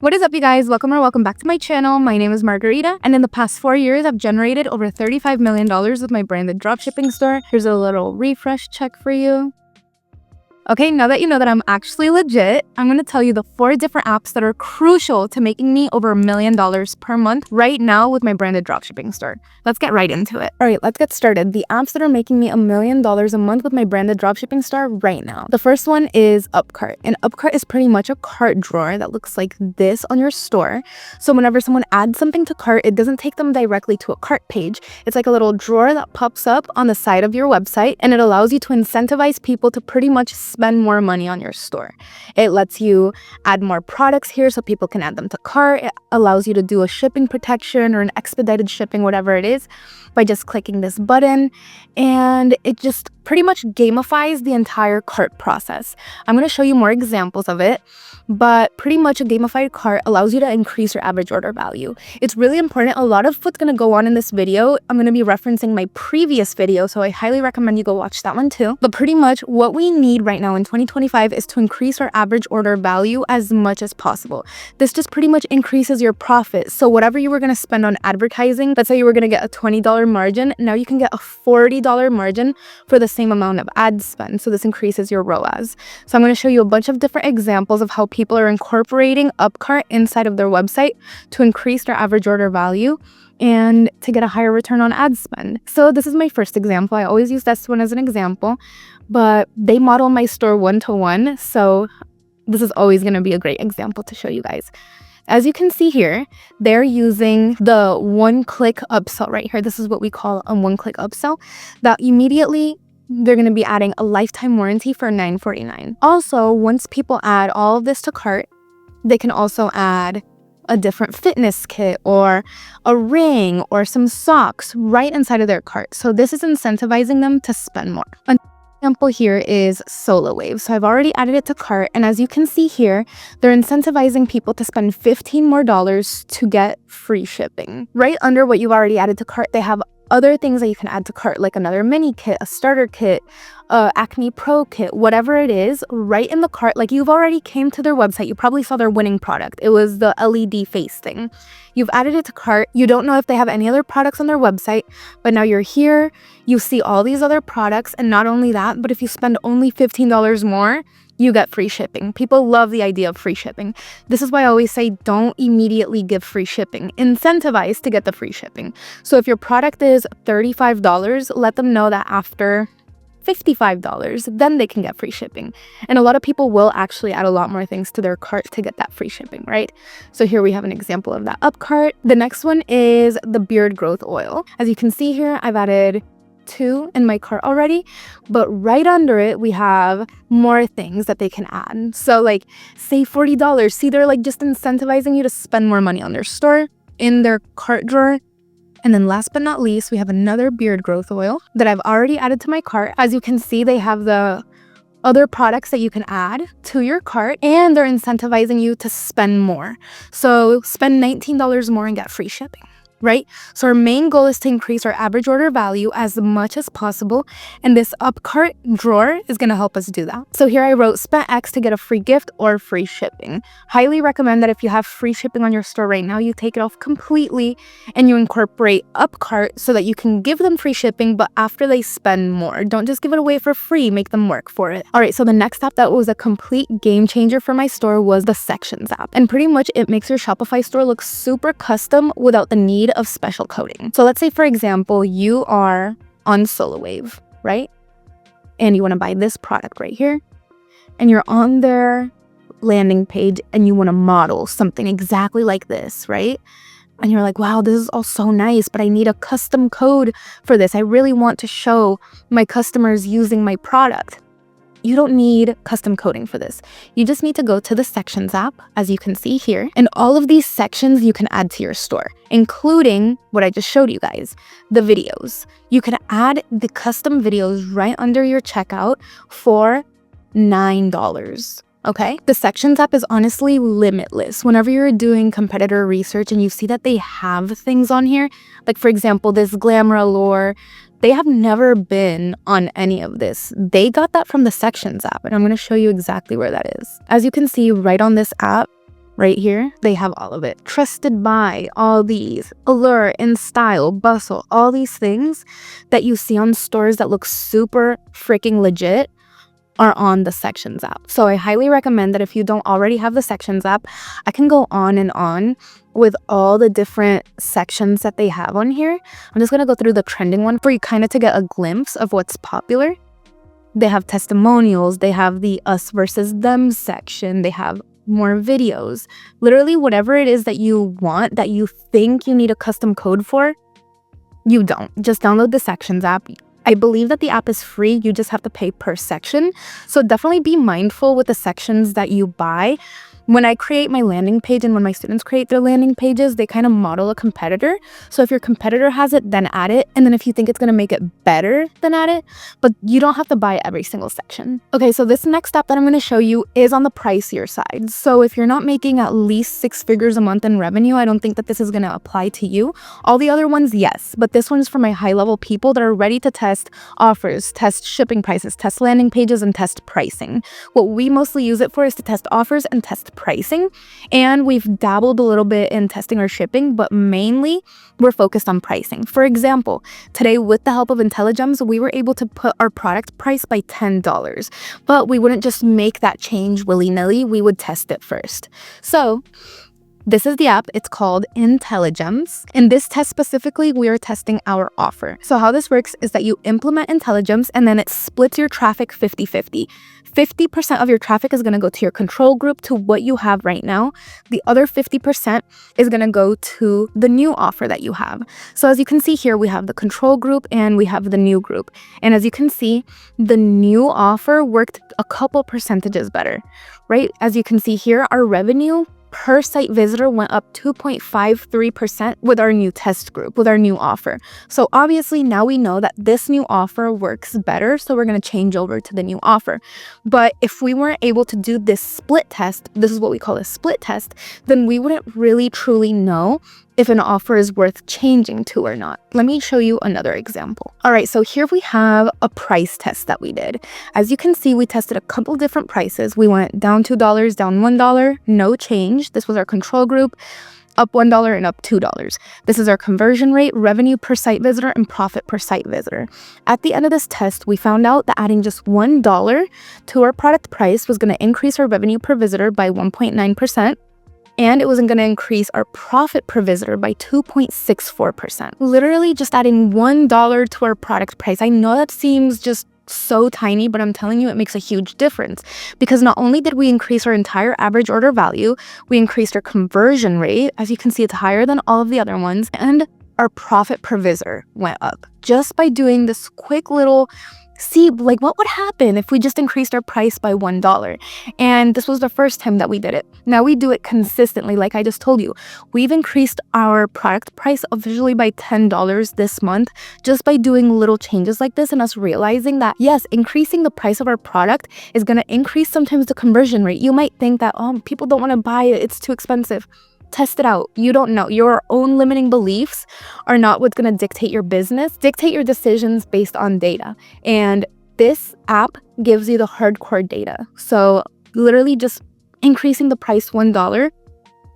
What is up, you guys? Welcome back to my channel. My name is Margarita, and in the past 4 years, I've generated over $35 million with my branded dropshipping store. Here's a little refresh check for you. Okay, now that you know that I'm actually legit, I'm going to tell you the 4 different apps that are crucial to making me over $1 million per month right now with my branded dropshipping store. Let's get right into it. All right, let's get started. The apps that are making me $1 million a month with my branded dropshipping store right now. The first one is Upcart, and Upcart is pretty much a cart drawer that looks like this on your store. So whenever someone adds something to cart, it doesn't take them directly to a cart page. It's like a little drawer that pops up on the side of your website, and it allows you to incentivize people to pretty much spend more money on your store. It lets you add more products here so people can add them to cart. It allows you to do a shipping protection or an expedited shipping, whatever it is, by just clicking this button, and it just pretty much gamifies the entire cart process. I'm going to show you more examples of it, but pretty much a gamified cart allows you to increase your average order value. It's really important. A lot of what's going to go on in this video, I'm going to be referencing my previous video, so I highly recommend you go watch that one too. But pretty much what we need right now in 2025 is to increase our average order value as much as possible. This just pretty much increases your profit. So whatever you were going to spend on advertising, let's say you were going to get a $20 margin, now you can get a $40 margin for the same amount of ad spend. So this increases your ROAS. So I'm going to show you a bunch of different examples of how people are incorporating Upcart inside of their website to increase their average order value and to get a higher return on ad spend. So this is my first example. I always use this one as an example, but they model my store one-to-one. So this is always going to be a great example to show you guys. As you can see here, they're using the one-click upsell right here. This is what we call a one-click upsell, that immediately they're going to be adding a lifetime warranty for $9.49. Also, once people add all of this to cart, they can also add a different fitness kit or a ring or some socks right inside of their cart. So this is incentivizing them to spend more. Example here is Solo Wave. So I've already added it to cart, and as you can see here, they're incentivizing people to spend $15 more to get free shipping. Right under what you've already added to cart, they have other things that you can add to cart, like another mini kit, a starter kit, Acne Pro kit, whatever it is, right in the cart. Like, you've already came to their website, you probably saw their winning product. It was the LED face thing. You've added it to cart. You don't know if they have any other products on their website, but now you're here, you see all these other products, and not only that, but if you spend only $15 more, you get free shipping. People love the idea of free shipping. This is why I always say don't immediately give free shipping. Incentivize to get the free shipping. So if your product is $35, let them know that after $55, then they can get free shipping. And a lot of people will actually add a lot more things to their cart to get that free shipping, right? So here we have an example of that Upcart. The next one is the beard growth oil. As you can see here, I've added 2 in my cart already, but right under it we have more things that they can add. So like, say $40. See, they're like just incentivizing you to spend more money on their store, in their cart drawer. And then last but not least, we have another beard growth oil that I've already added to my cart. As you can see, they have the other products that you can add to your cart, and they're incentivizing you to spend more. So spend $19 more and get free shipping. Right? So our main goal is to increase our average order value as much as possible, and this Upcart drawer is going to help us do that. So here I wrote spend X to get a free gift or free shipping. Highly recommend that if you have free shipping on your store right now, you take it off completely and you incorporate Upcart so that you can give them free shipping, but after they spend more. Don't just give it away for free, make them work for it. All right, so the next app that was a complete game changer for my store was the Sections app. And pretty much it makes your Shopify store look super custom without the need of special coding. So let's say, for example, you are on Solo Wave, right? And you want to buy this product right here, and you're on their landing page and you want to model something exactly like this, right? And you're like, wow, this is all so nice, but I need a custom code for this. I really want to show my customers using my product. You don't need custom coding for this. You just need to go to the Sections app, as you can see here, and all of these sections you can add to your store, including what I just showed you guys, the videos. You can add the custom videos right under your checkout for $9. Okay? The Sections app is honestly limitless. Whenever you're doing competitor research and you see that they have things on here, like for example, this Glamour Allure, they have never been on any of this. They got that from the Sections app, and I'm going to show you exactly where that is. As you can see right on this app, Right here, they have all of it. Trusted by, all these, allure, in style, bustle, all these things that you see on stores that look super freaking legit are on the Sections app. So I highly recommend that if you don't already have the Sections app, I can go on and on with all the different sections that they have on here. I'm just gonna go through the trending one for you kind of to get a glimpse of what's popular. They have testimonials, they have the us versus them section, they have more videos. Literally whatever it is that you want, that you think you need a custom code for, you don't. Just download the Sections app. I believe that the app is free, you just have to pay per section. So definitely be mindful with the sections that you buy. When I create my landing page and when my students create their landing pages, they kind of model a competitor. So if your competitor has it, then add it. And then if you think it's going to make it better, then add it. But you don't have to buy every single section. Okay, so this next step that I'm going to show you is on the pricier side. So if you're not making at least 6 figures a month in revenue, I don't think that this is going to apply to you. All the other ones, yes. But this one is for my high-level people that are ready to test offers, test shipping prices, test landing pages, and test pricing. What we mostly use it for is to test offers and test pricing, and we've dabbled a little bit in testing our shipping, but mainly we're focused on pricing. For example, today with the help of IntelliGems, we were able to put our product price by $10, but we wouldn't just make that change willy-nilly, we would test it first. So this is the app. It's called IntelliGems. In this test specifically, we are testing our offer. So how this works is that you implement IntelliGems and then it splits your traffic 50-50. 50% of your traffic is going to go to your control group, to what you have right now. The other 50% is going to go to the new offer that you have. So as you can see here, we have the control group and we have the new group. And as you can see, the new offer worked a couple percentages better, right? As you can see here, our revenue per site visitor went up 2.53% with our new test group, with our new offer. So obviously now we know that this new offer works better, so we're going to change over to the new offer. But if we weren't able to do this split test, this is what we call a split test, then we wouldn't really truly know if an offer is worth changing to or not. Let me show you another example. All right, so here we have a price test that we did. As you can see, we tested a couple different prices. We went down $2, down $1, no change. This was our control group. Up $1 and up $2. This is our conversion rate, revenue per site visitor, and profit per site visitor. At the end of this test, we found out that adding just $1 to our product price was going to increase our revenue per visitor by 1.9%. And it wasn't going to increase our profit per visitor by 2.64%. Literally just adding $1 to our product price. I know that seems just so tiny, but I'm telling you, it makes a huge difference, because not only did we increase our entire average order value, we increased our conversion rate. As you can see, it's higher than all of the other ones, and our profit per visitor went up just by doing this quick little see, like, what would happen if we just increased our price by $1? And this was the first time that we did it. Now we do it consistently. Like I just told you, we've increased our product price officially by $10 this month just by doing little changes like this, and us realizing that yes, increasing the price of our product is going to increase sometimes the conversion rate. You might think that, oh, people don't want to buy it, it's too expensive. Test it out. You don't know. Your own limiting beliefs are not what's going to dictate your business. Dictate your decisions based on data. And this app gives you the hardcore data. So literally just increasing the price $1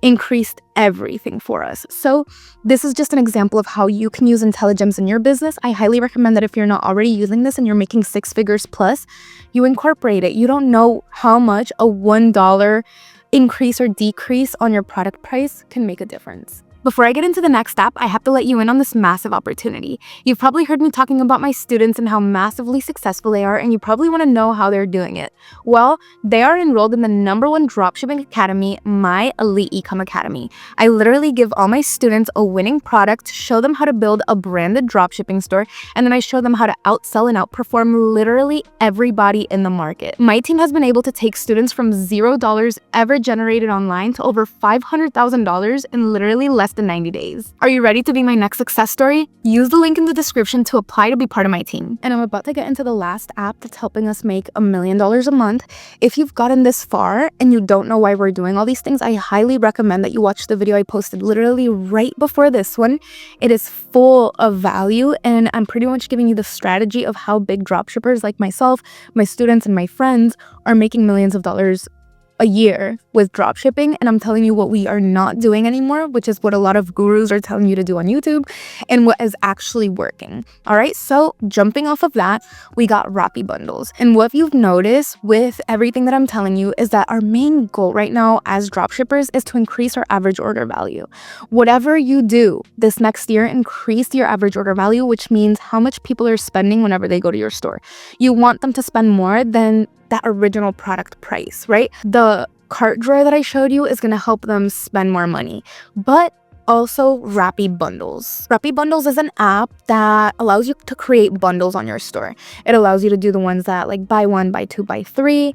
increased everything for us. So this is just an example of how you can use IntelliGems in your business. I highly recommend that if you're not already using this and you're making 6 figures plus, you incorporate it. You don't know how much a $1 increase or decrease on your product price can make a difference. Before I get into the next step, I have to let you in on this massive opportunity. You've probably heard me talking about my students and how massively successful they are, and you probably want to know how they're doing it. Well, they are enrolled in the #1 dropshipping academy, my Elite Ecom Academy. I literally give all my students a winning product, show them how to build a branded dropshipping store, and then I show them how to outsell and outperform literally everybody in the market. My team has been able to take students from $0 ever generated online to over $500,000 in literally less than 90 days. Are you ready to be my next success story? Use the link in the description to apply to be part of my team. And I'm about to get into the last app that's helping us make $1 million a month. If you've gotten this far and you don't know why we're doing all these things, I highly recommend that you watch the video I posted literally right before this one. It is full of value, and I'm pretty much giving you the strategy of how big dropshippers like myself, my students, and my friends are making millions of dollars a year with dropshipping, and I'm telling you what we are not doing anymore, which is what a lot of gurus are telling you to do on YouTube and what is actually working. All right, so jumping off of that, we got Rappi bundles. And what you've noticed with everything that I'm telling you is that our main goal right now as dropshippers is to increase our average order value. Whatever you do this next year, increase your average order value, which means how much people are spending whenever they go to your store. You want them to spend more than that original product price, right? The cart drawer that I showed you is going to help them spend more money, but also Rappi bundles. Rappi bundles is an app that allows you to create bundles on your store. It allows you to do the ones that like buy one, buy two, buy three.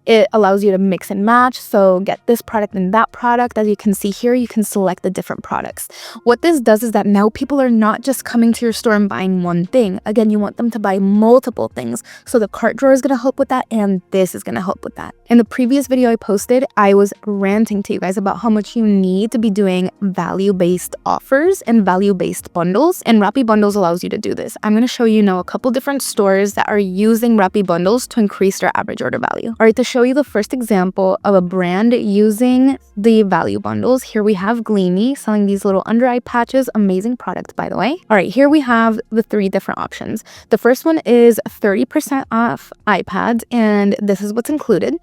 It allows you to mix and match, so get this product and that product. As you can see here, you can select the different products. What this does is that now people are not just coming to your store and buying one thing. Again, you want them to buy multiple things. So the cart drawer is going to help with that, and this is going to help with that. In the previous video I posted, I was ranting to you guys about how much you need to be doing value-based offers and value-based bundles, and Rappi bundles allows you to do this. I'm going to show you now a couple different stores that are using Rappi bundles to increase their average order value. All right, to show you the first example of a brand using the value bundles, here we have Gleamy selling these little under eye patches. Amazing product, by the way. All right, here we have the three different options. The first one is 30% off iPads, and this is what's included.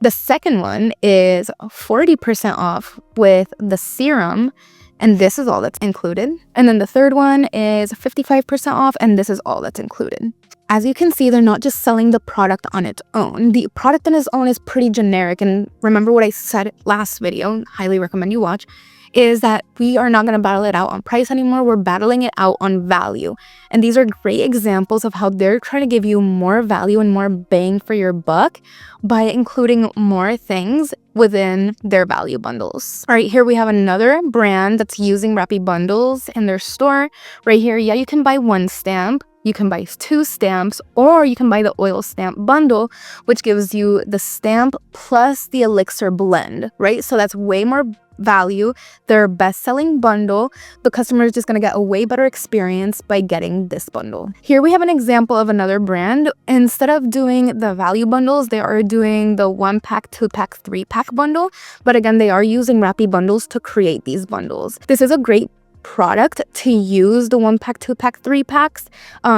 The second one is 40% off with the serum, and this is all that's included. And then the third one is 55% off, and this is all that's included. As you can see, they're not just selling the product on its own. The product on its own is pretty generic, and remember what I said last video, highly recommend you watch, is that we are not going to battle it out on price anymore. We're battling it out on value. And these are great examples of how they're trying to give you more value and more bang for your buck by including more things within their value bundles. All right, here we have another brand that's using Rappi bundles in their store. Right here, yeah, you can buy one stamp, you can buy two stamps, or you can buy the oil stamp bundle, which gives you the stamp plus the elixir blend, right? So that's way more value. Their best-selling bundle. The customer is just going to get a way better experience by getting this bundle. Here we have an example of another brand. Instead of doing the value bundles, they are doing the 1-pack, 2-pack, 3-pack bundle. But again, they are using Rappi bundles to create these bundles. This is a great product to use, the 1-pack, 2-pack, 3-packs,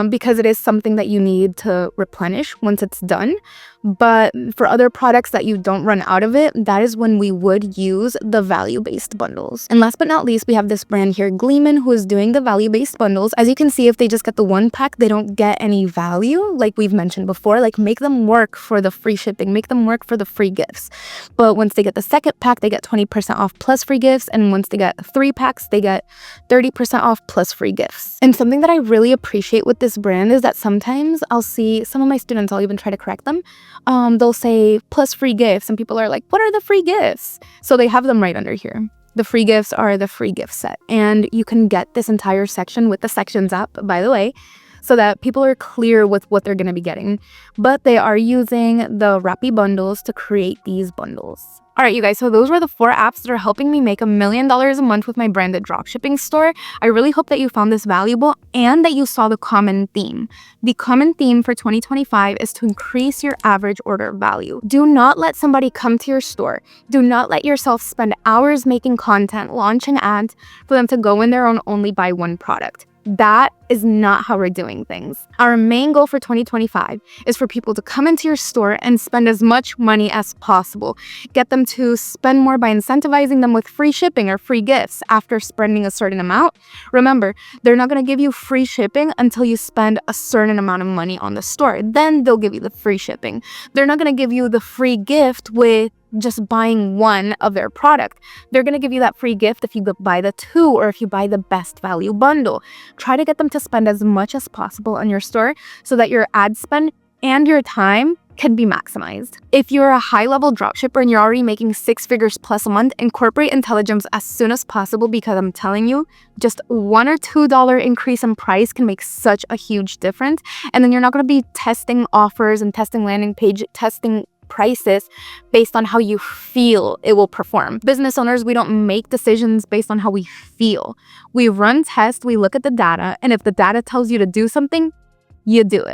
because it is something that you need to replenish once it's done. But for other products that you don't run out of it, that is when we would use the value-based bundles. And last but not least, we have this brand here, Gleeman, who is doing the value-based bundles. As you can see, if they just get the 1-pack, they don't get any value, like we've mentioned before. Like, make them work for the free shipping, make them work for the free gifts. But once they get the second pack, they get 20% off plus free gifts. And once they get 3 packs, they get 30% off plus free gifts. And something that I really appreciate with this brand is that sometimes I'll see some of my students, I'll even try to correct them. They'll say plus free gifts, and people are like, what are the free gifts? So they have them right under here. The free gifts are the free gift set, and you can get this entire section with the sections app, by the way, so that people are clear with what they're going to be getting. But they are using the Rappi bundles to create these bundles. All right, you guys, so those were the 4 apps that are helping me make $1 million a month with my branded dropshipping store. I really hope that you found this valuable and that you saw the common theme. The common theme for 2025 is to increase your average order value. Do not let somebody come to your store. Do not let yourself spend hours making content, launching ads for them to go in there and only buy one product. That is not how we're doing things. Our main goal for 2025 is for people to come into your store and spend as much money as possible. Get them to spend more by incentivizing them with free shipping or free gifts after spending a certain amount. Remember, they're not going to give you free shipping until you spend a certain amount of money on the store. Then they'll give you the free shipping. They're not going to give you the free gift with just buying one of their product. They're going to give you that free gift if you buy the 2 or if you buy the best value bundle. Try to get them to spend as much as possible on your store so that your ad spend and your time can be maximized. If you're a high-level dropshipper and you're already making 6 figures plus a month, incorporate intelligence as soon as possible, because I'm telling you, just $1 or $2 increase in price can make such a huge difference. And then you're not going to be testing offers and testing landing page, testing prices based on how you feel it will perform. Business owners, we don't make decisions based on how we feel. We run tests, we look at the data, and if the data tells you to do something, you do it.